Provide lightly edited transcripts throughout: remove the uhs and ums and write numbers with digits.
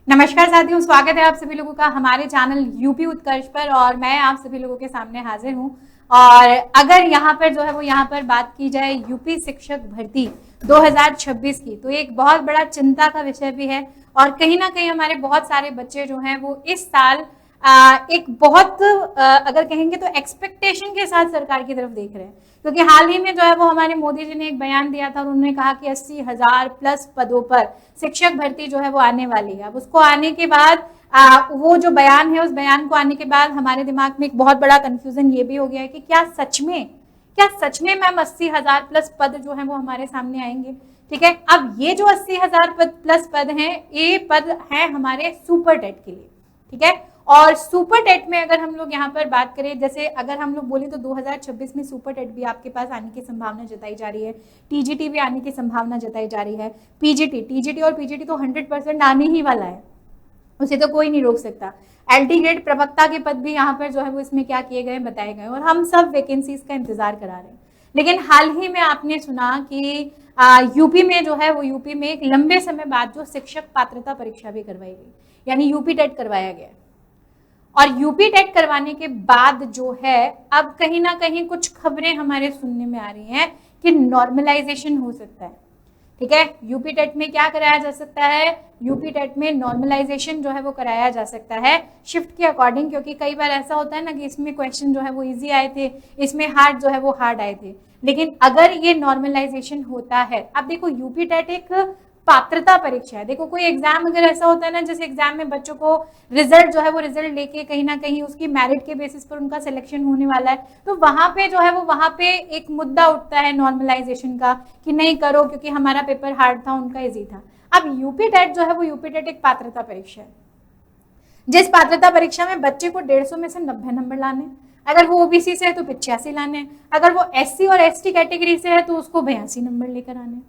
नमस्कार साथियों, स्वागत है आप सभी लोगों का हमारे चैनल यूपी उत्कर्ष पर। और मैं आप सभी लोगों के सामने हाजिर हूं। और अगर यहाँ पर जो है वो यहाँ पर बात की जाए यूपी शिक्षक भर्ती 2026 की, तो एक बहुत बड़ा चिंता का विषय भी है। और कहीं ना कहीं हमारे बहुत सारे बच्चे जो हैं वो इस साल एक बहुत अगर कहेंगे तो एक्सपेक्टेशन के साथ सरकार की तरफ देख रहे हैं। क्योंकि हाल ही में जो है वो हमारे मोदी जी ने एक बयान दिया था और उन्होंने कहा कि 80,000 प्लस पदों पर शिक्षक भर्ती जो है वो आने वाली है। अब उसको आने के बाद वो जो बयान है, उस बयान को आने के बाद हमारे दिमाग में एक बहुत बड़ा कंफ्यूजन ये भी हो गया है कि क्या सच में मैम 80,000 प्लस पद जो है वो हमारे सामने आएंगे। ठीक है, अब ये जो 80,000 प्लस पद हैं, ये पद हैं हमारे सुपर टेट के लिए। ठीक है, और सुपर टेट में अगर हम लोग यहाँ पर बात करें, जैसे अगर हम लोग बोले तो 2026 में सुपर टेट भी आपके पास आने की संभावना जताई जा रही है, टीजीटी भी आने की संभावना जताई जा रही है, टीजीटी और पीजीटी तो 100% आने ही वाला है, उसे तो कोई नहीं रोक सकता। एलटी ग्रेड प्रवक्ता के पद भी यहाँ पर जो है वो इसमें क्या किए गए, बताए गए, और हम सब वैकेंसीज का इंतजार करा रहे हैं। लेकिन हाल ही में आपने सुना कि यूपी में जो है वो यूपी में एक लंबे समय बाद जो शिक्षक पात्रता परीक्षा भी करवाई गई, यानी यूपी टेट करवाया गया। और यूपी टेट करवाने के बाद जो है अब कहीं ना कहीं कुछ खबरें हमारे सुनने में आ रही हैं कि नॉर्मलाइजेशन हो सकता है। ठीक है, यूपी टेट में क्या कराया जा सकता है, यूपी टेट में नॉर्मलाइजेशन जो है वो कराया जा सकता है शिफ्ट के अकॉर्डिंग। क्योंकि कई बार ऐसा होता है ना कि इसमें क्वेश्चन जो है वो इजी आए थे, इसमें हार्ड जो है वो हार्ड आए थे। लेकिन अगर ये नॉर्मलाइजेशन होता है, अब देखो यूपी टेट एक पात्रता परीक्षा है। देखो कोई एग्जाम अगर ऐसा होता है ना, जैसे एग्जाम में बच्चों को रिजल्ट जो है वो रिजल्ट लेके कहीं ना कहीं उसकी मेरिट के बेसिस पर उनका सिलेक्शन होने वाला है, तो वहां पे जो है वो वहां पे एक मुद्दा उठता है नॉर्मलाइजेशन का कि नहीं करो क्योंकि हमारा पेपर हार्ड था, उनका इजी था। अब यूपी टेट जो है वो यूपी टेट एक पात्रता परीक्षा है, जिस पात्रता परीक्षा में बच्चे को 150 में से 90 नंबर लाने, अगर वो ओबीसी से है तो 85 लाने, अगर वो एससी और एसटी कैटेगरी से है तो उसको 82 नंबर लेकर आने।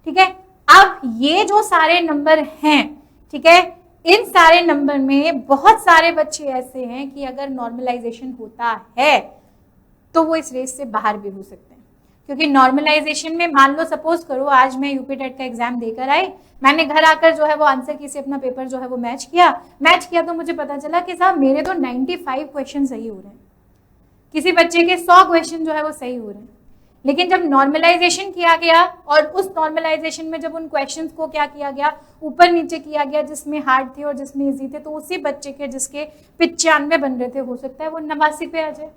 ठीक है, अब ये जो सारे नंबर हैं, ठीक है, इन सारे नंबर में बहुत सारे बच्चे ऐसे हैं कि अगर नॉर्मलाइजेशन होता है तो वो इस रेस से बाहर भी हो सकते हैं। क्योंकि नॉर्मलाइजेशन में मान लो सपोज करो आज मैं यूपी टेट का एग्जाम देकर आई, मैंने घर आकर जो है वो आंसर की से अपना पेपर जो है वो मैच किया तो मुझे पता चला कि साहब मेरे तो 95 क्वेश्चन सही हो रहे हैं, किसी बच्चे के 100 क्वेश्चन जो है वो सही हो रहे हैं। लेकिन जब नॉर्मलाइजेशन किया गया और उस नॉर्मलाइजेशन में जब उन क्वेश्चंस को क्या किया गया, ऊपर नीचे किया गया, जिसमें हार्ड थे और जिसमें इजी थे, तो उसी बच्चे के जिसके 95 बन रहे थे हो सकता है वो 89 पे आ जाए।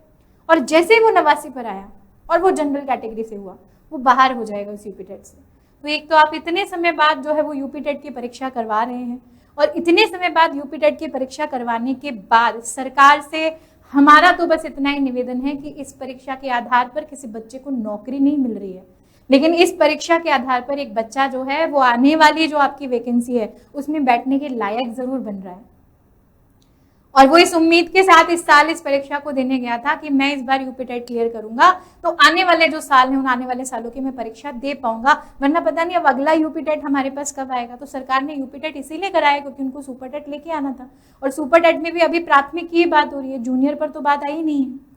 और जैसे ही वो 89 पर आया और वो जनरल कैटेगरी से हुआ, वो बाहर हो जाएगा उस यूपी टेट से। तो एक तो आप इतने समय बाद जो है वो यूपी टेट की परीक्षा करवा रहे हैं, और इतने समय बाद यूपी टेट की परीक्षा करवाने के बाद सरकार से हमारा तो बस इतना ही निवेदन है कि इस परीक्षा के आधार पर किसी बच्चे को नौकरी नहीं मिल रही है, लेकिन इस परीक्षा के आधार पर एक बच्चा जो है वो आने वाली जो आपकी वैकेंसी है उसमें बैठने के लायक जरूर बन रहा है। और वो इस उम्मीद के साथ इस साल इस परीक्षा को देने गया था कि मैं इस बार यूपी टेट क्लियर करूंगा तो आने वाले जो साल हैं उन आने वाले सालों की मैं परीक्षा दे पाऊंगा, वरना पता नहीं अब अगला यूपी टेट हमारे पास कब आएगा। तो सरकार ने यूपी टेट इसीलिए कराया क्योंकि उनको सुपर टेट लेके आना था, और सुपर टेट में भी अभी प्राथमिक की बात हो रही है, जूनियर पर तो बात आई नहीं है।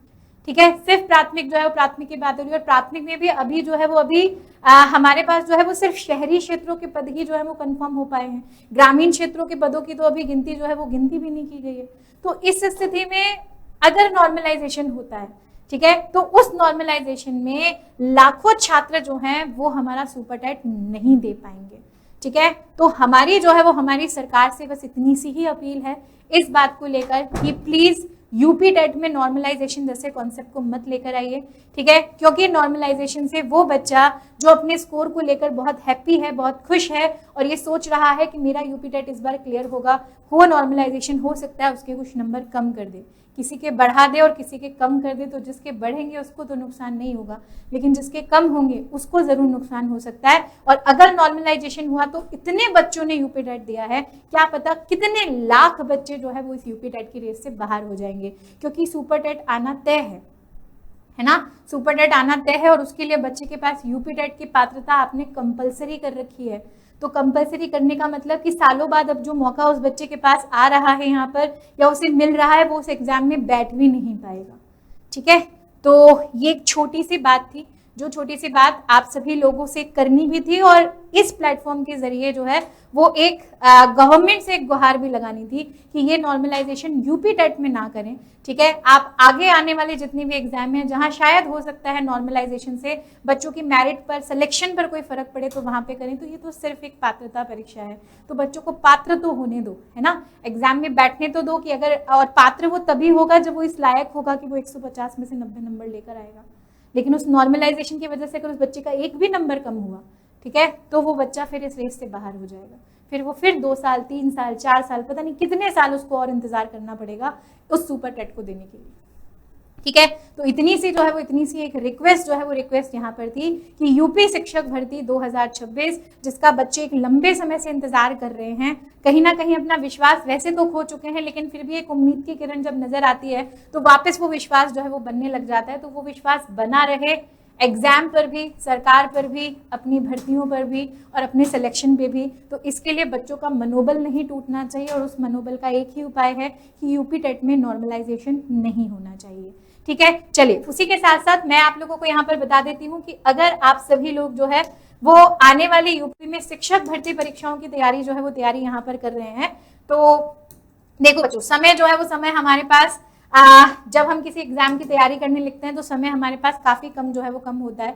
ठीक है, सिर्फ प्राथमिक जो है वो प्राथमिक की बात हो रही है, और प्राथमिक में भी अभी जो है वो अभी हमारे पास जो है वो सिर्फ शहरी क्षेत्रों के पद ही जो है वो कंफर्म हो पाए हैं, ग्रामीण क्षेत्रों के पदों की तो अभी गिनती जो है वो गिनती भी नहीं की गई है। तो इस स्थिति में अगर नॉर्मलाइजेशन होता है, ठीक है, तो उस नॉर्मलाइजेशन में लाखों छात्र जो हैं वो हमारा सुपर टेट नहीं दे पाएंगे। ठीक है, तो हमारी जो है वो हमारी सरकार से बस इतनी सी ही अपील है इस बात को लेकर कि प्लीज यूपी टेट में नॉर्मलाइजेशन जैसे कॉन्सेप्ट को मत लेकर आइए। ठीक है, क्योंकि नॉर्मलाइजेशन से वो बच्चा जो अपने स्कोर को लेकर बहुत हैप्पी है, बहुत खुश है और ये सोच रहा है कि मेरा यूपी टेट इस बार क्लियर होगा, वो नॉर्मलाइजेशन हो सकता है उसके कुछ नंबर कम कर दे, किसी के बढ़ा दे और किसी के कम कर दे। तो जिसके बढ़ेंगे उसको तो नुकसान नहीं होगा, लेकिन जिसके कम होंगे उसको जरूर नुकसान हो सकता है। और अगर नॉर्मलाइजेशन हुआ तो इतने बच्चों ने यूपी टेट दिया है, क्या पता कितने लाख बच्चे जो है वो इस यूपी टेट की रेस से बाहर हो जाएंगे, क्योंकि सुपर टेट आना तय है ना, सुपर टेट आना तय है। और उसके लिए बच्चे के पास यूपी टेट की पात्रता आपने कंपलसरी कर रखी है। तो कंपलसरी करने का मतलब कि सालों बाद अब जो मौका उस बच्चे के पास आ रहा है यहाँ पर या उसे मिल रहा है, वो उस एग्जाम में बैठ भी नहीं पाएगा। ठीक है, तो ये एक छोटी सी बात थी जो छोटी सी बात आप सभी लोगों से करनी भी थी और इस प्लेटफॉर्म के जरिए जो है वो एक गवर्नमेंट से एक गुहार भी लगानी थी कि ये नॉर्मलाइजेशन यूपी टेट में ना करें। ठीक है, आप आगे आने वाले जितने भी एग्जाम हैं जहां शायद हो सकता है नॉर्मलाइजेशन से बच्चों की मेरिट पर, सिलेक्शन पर कोई फर्क पड़े तो वहां पे करें। तो ये तो सिर्फ एक पात्रता परीक्षा है, तो बच्चों को पात्र तो होने दो, है ना, एग्जाम में बैठने तो दो कि अगर, और पात्र वो तभी होगा जब वो इस लायक होगा कि वो 150 में से 90 नंबर लेकर आएगा। लेकिन उस नॉर्मलाइजेशन की वजह से अगर उस बच्चे का एक भी नंबर कम हुआ, ठीक है, तो वो बच्चा फिर इस रेस से बाहर हो जाएगा। फिर वो 2 साल 3 साल 4 साल पता नहीं कितने साल उसको और इंतजार करना पड़ेगा उस सुपर टेट को देने के लिए। ठीक है, तो इतनी सी जो है वो इतनी सी एक रिक्वेस्ट जो है वो रिक्वेस्ट यहाँ पर थी कि यूपी शिक्षक भर्ती 2026 जिसका बच्चे एक लंबे समय से इंतजार कर रहे हैं, कहीं ना कहीं अपना विश्वास वैसे तो खो चुके हैं, लेकिन फिर भी एक उम्मीद की किरण जब नजर आती है तो वापस वो विश्वास जो है वो बनने लग जाता है। तो वो विश्वास बना रहे एग्जाम पर भी, सरकार पर भी, अपनी भर्तियों पर भी और अपने सिलेक्शन पे भी। तो इसके लिए बच्चों का मनोबल नहीं टूटना चाहिए और उस मनोबल का एक ही उपाय है कि यूपी टेट में नॉर्मलाइजेशन नहीं होना चाहिए। ठीक है, चलिए उसी के साथ साथ मैं आप लोगों को यहाँ पर बता देती हूँ कि अगर आप सभी लोग जो है वो आने वाले यूपी में शिक्षक भर्ती परीक्षाओं की तैयारी जो है वो तैयारी यहाँ पर कर रहे हैं, तो देखो बच्चों समय जो है वो समय हमारे पास जब हम किसी एग्जाम की तैयारी करने लिखते हैं तो समय हमारे पास काफी कम जो है वो कम होता है,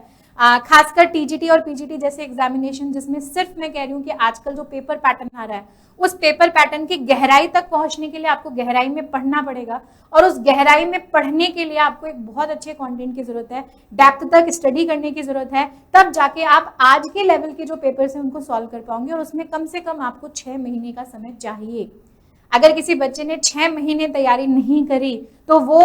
खासकर टीजीटी और पीजीटी जैसे एग्जामिनेशन जिसमें सिर्फ मैं कह रही हूँ कि आजकल जो पेपर पैटर्न आ रहा है उस पेपर पैटर्न की गहराई तक पहुंचने के लिए आपको गहराई में पढ़ना पड़ेगा और उस गहराई में पढ़ने के लिए आपको एक बहुत अच्छे कंटेंट की जरूरत है, डेप्थ तक स्टडी करने की जरूरत है, तब जाके आप आज के लेवल के जो पेपर्स हैं उनको सॉल्व कर पाओगे और उसमें कम से कम आपको 6 महीने का समय चाहिए। अगर किसी बच्चे ने 6 महीने तैयारी नहीं करी तो वो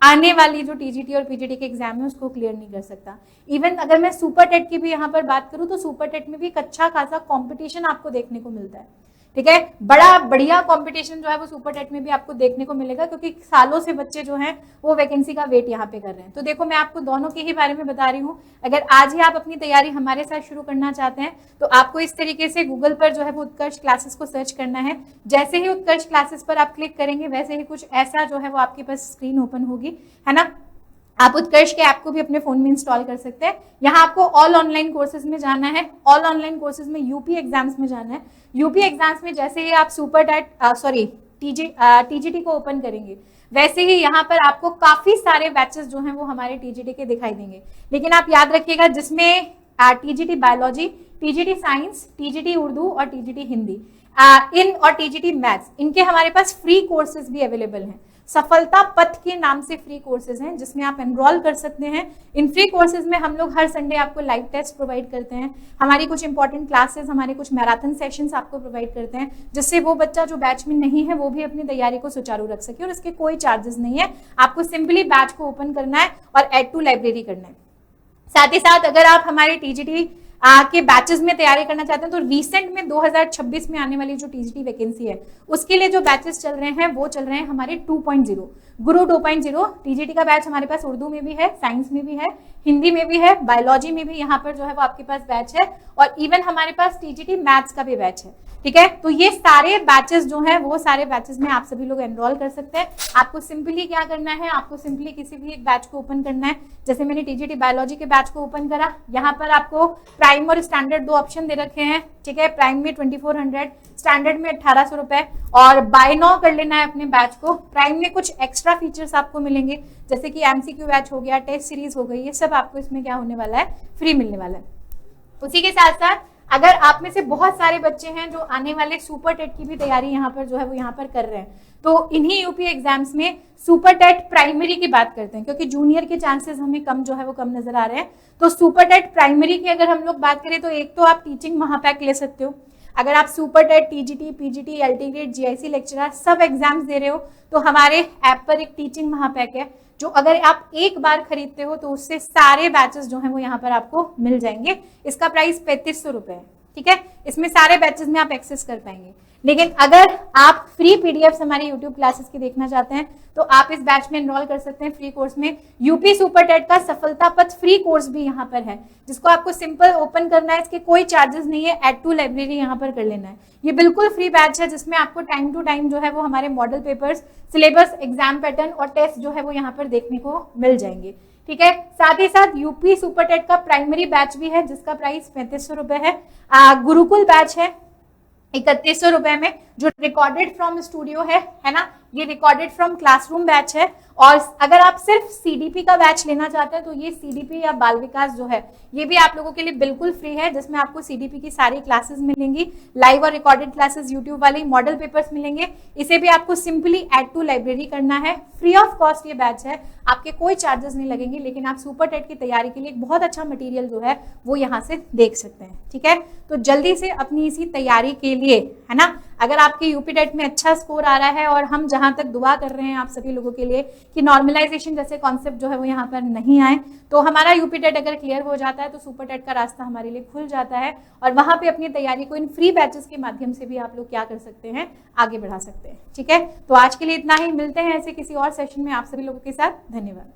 आने वाली जो टीजीटी और पीजीटी के एग्जाम है उसको क्लियर नहीं कर सकता। इवन अगर मैं सुपर टेट की भी यहाँ पर बात करूँ तो सुपर टेट में भी एक अच्छा खासा कंपटीशन आपको देखने को मिलता है। ठीक है, बड़ा बढ़िया कंपटीशन जो है वो सुपर टेट में भी आपको देखने को मिलेगा क्योंकि सालों से बच्चे जो हैं वो वैकेंसी का वेट यहाँ पे कर रहे हैं। तो देखो मैं आपको दोनों के ही बारे में बता रही हूँ। अगर आज ही आप अपनी तैयारी हमारे साथ शुरू करना चाहते हैं तो आपको इस तरीके से गूगल पर जो है वो उत्कर्ष क्लासेस को सर्च करना है। जैसे ही उत्कर्ष क्लासेस पर आप क्लिक करेंगे वैसे ही कुछ ऐसा जो है वो आपके पास स्क्रीन ओपन होगी, है ना। आप उत्कर्ष के ऐप को भी अपने फोन में इंस्टॉल कर सकते हैं। यहाँ आपको ऑल ऑनलाइन कोर्सेज में जाना है, ऑल ऑनलाइन कोर्सेज में यूपी एग्जाम्स में जाना है। यूपी एग्जाम्स में जैसे ही आप सुपर टेट टीजीटी को ओपन करेंगे वैसे ही यहाँ पर आपको काफी सारे बैचेस जो हैं वो हमारे टीजीटी के दिखाई देंगे। लेकिन आप याद रखिएगा जिसमें TGT biology, TGT science, TGT Urdu और टीजीटी हिंदी इन और टीजीटी मैथ्स, इनके हमारे पास फ्री कोर्सेज भी अवेलेबल हैं। सफलता पथ के नाम से फ्री कोर्सेज हैं जिसमें आप एनरोल कर सकते हैं। इन फ्री कोर्सेज में हम लोग हर संडे आपको लाइव टेस्ट प्रोवाइड करते हैं, हमारी कुछ इंपॉर्टेंट क्लासेस, हमारे कुछ मैराथन सेशंस आपको प्रोवाइड करते हैं जिससे वो बच्चा जो बैच में नहीं है वो भी अपनी तैयारी को सुचारू रख सके और इसके कोई चार्जेस नहीं है। आपको सिंपली बैच को ओपन करना है और ऐड टू लाइब्रेरी करना है। साथ ही साथ अगर आप हमारे टीजीटी के बैचेस में तैयारी करना चाहते हैं तो रिसेंट में 2026 में आने वाली जो टीजीटी वैकेंसी है उसके लिए जो बैचेस चल रहे हैं वो चल रहे हैं हमारे 2.0 गुरु 2.0। टीजीटी का बैच हमारे पास उर्दू में भी है, साइंस में भी है, हिंदी में भी है, बायोलॉजी में भी यहाँ पर जो है वो आपके पास बैच है और इवन हमारे पास टीजीटी मैथ्स का भी बैच है। ठीक है, तो ये सारे बैचेस जो हैं वो सारे बैचेस में आप सभी लोग एनरोल कर सकते हैं। आपको सिंपली क्या करना है, आपको सिंपली किसी भी एक बैच को ओपन करना है। जैसे मैंने टीजीटी बायोलॉजी के बैच को ओपन करा, यहाँ पर आपको प्राइम और स्टैंडर्ड 2 ऑप्शन दे रखे हैं। ठीक है, प्राइम में 2400, स्टैंडर्ड में 1800 रुपए और बाय नाउ कर लेना है अपने बैच को। प्राइम में कुछ एक्स्ट्रा फीचर्स आपको मिलेंगे जैसे कि एमसीक्यू बैच हो गया, टेस्ट सीरीज हो गई, ये सब आपको इसमें क्या होने वाला है, फ्री मिलने वाला है। उसी के साथ साथ अगर आप में से बहुत सारे बच्चे हैं जो आने वाले सुपर टेट की भी तैयारी यहाँ पर जो है वो यहाँ पर कर रहे हैं तो इन्हीं यूपी एग्जाम्स में सुपर टेट प्राइमरी की बात करते हैं क्योंकि जूनियर के चांसेस हमें कम जो है वो कम नजर आ रहे हैं। तो सुपर टेट प्राइमरी की अगर हम लोग बात करें तो एक तो आप टीचिंग महापैक ले सकते हो। अगर आप super TET, TGT, PGT, LT grade, GIC lecturer सब एग्जाम्स दे रहे हो तो हमारे ऐप पर एक टीचिंग महापैक है जो अगर आप एक बार खरीदते हो तो उससे सारे बैचेस जो हैं वो यहाँ पर आपको मिल जाएंगे। इसका प्राइस 3500 रुपए है। ठीक है, इसमें सारे बैचेस में आप एक्सेस कर पाएंगे। लेकिन अगर आप फ्री पीडीएफ हमारे यूट्यूब क्लासेस की देखना चाहते हैं तो आप इस बैच में एनरोल कर सकते हैं फ्री कोर्स में। यूपी सुपर टेट का सफलता पथ फ्री कोर्स भी यहाँ पर है जिसको आपको सिंपल ओपन करना है, इसके कोई चार्जेस नहीं है, ऐड टू लाइब्रेरी यहाँ पर कर लेना है। ये बिल्कुल फ्री बैच है जिसमें आपको टाइम टू टाइम जो है वो हमारे model papers, syllabus, exam pattern और टेस्ट जो है वो यहाँ पर देखने को मिल जाएंगे। ठीक है। साथ ही साथ यूपी सुपर टेट का प्राइमरी बैच भी है जिसका प्राइस 3500 रुपए है। गुरुकुल बैच है 3100 रुपए में, जो रिकॉर्डेड फ्रॉम स्टूडियो है ना, ये रिकॉर्डेड फ्रॉम क्लासरूम बैच है। और अगर आप सिर्फ सीडीपी का बैच लेना चाहते हैं तो ये सीडीपी या बाल विकास जो है ये भी आप लोगों के लिए बिल्कुल फ्री है, जिसमें आपको सीडीपी की सारी क्लासेस मिलेंगी, लाइव और रिकॉर्डेड क्लासेस यूट्यूब वाली, मॉडल पेपर्स मिलेंगे। इसे भी आपको सिंपली ऐड टू लाइब्रेरी करना है, फ्री ऑफ कॉस्ट ये बैच है, आपके कोई चार्जेस नहीं लगेंगे, लेकिन आप सुपर टेट की तैयारी के लिए एक बहुत अच्छा मटेरियल जो है वो यहाँ से देख सकते हैं। ठीक है, तो जल्दी से अपनी इसी तैयारी के लिए, है ना, अगर आपके यूपी टेट में अच्छा स्कोर आ रहा है, और हम जहां तक दुआ कर रहे हैं आप सभी लोगों के लिए कि नॉर्मलाइजेशन जैसे कॉन्सेप्ट जो है वो यहाँ पर नहीं आए, तो हमारा यूपी टेट अगर क्लियर हो जाता है तो सुपर टेट का रास्ता हमारे लिए खुल जाता है, और वहां पे अपनी तैयारी को इन फ्री बैचेस के माध्यम से भी आप लोग क्या कर सकते हैं, आगे बढ़ा सकते हैं। ठीक है, तो आज के लिए इतना ही, मिलते हैं ऐसे किसी और सेशन में आप सभी लोगों के साथ। धन्यवाद।